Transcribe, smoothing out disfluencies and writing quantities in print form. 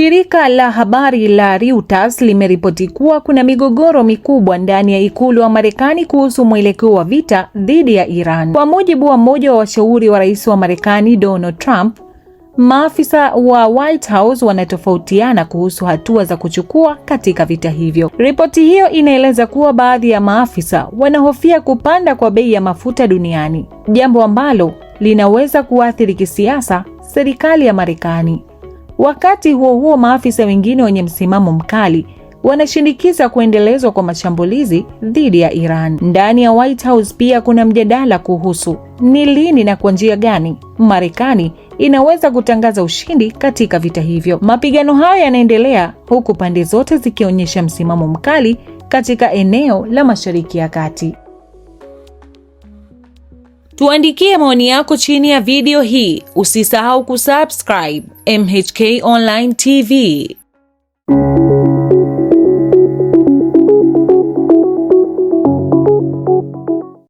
Shirika la habari la Reuters limeripoti kuwa kuna migogoro mikubwa ndani ya ikulu wa Marekani kuhusu mwelekeo wa vita dhidi ya Iran. Kwa mujibu wa mmoja wa washauri wa rais wa Marekani Donald Trump, maafisa wa White House wanatofautiana kuhusu hatua za kuchukua katika vita hivyo. Ripoti hiyo inaeleza kuwa baadhi ya maafisa wanahofia kupanda kwa bei ya mafuta duniani, jambo ambalo linaweza kuathiri kisiasa serikali ya Marekani. Wakati huo huo, maafisa wengine wenye msimamo mkali wanashinikiza kuendelezwa kwa mashambulizi dhidi ya Iran. Ndani ya White House pia kuna mjadala kuhusu ni lini na kwa njia gani Marekani inaweza kutangaza ushindi katika vita hivyo. Mapigano hayo yanaendelea huku pande zote zikionyesha msimamo mkali katika eneo la Mashariki ya Kati. Tuandikie maoni yako chini ya video hii. Usisahau kusubscribe MHK Online TV.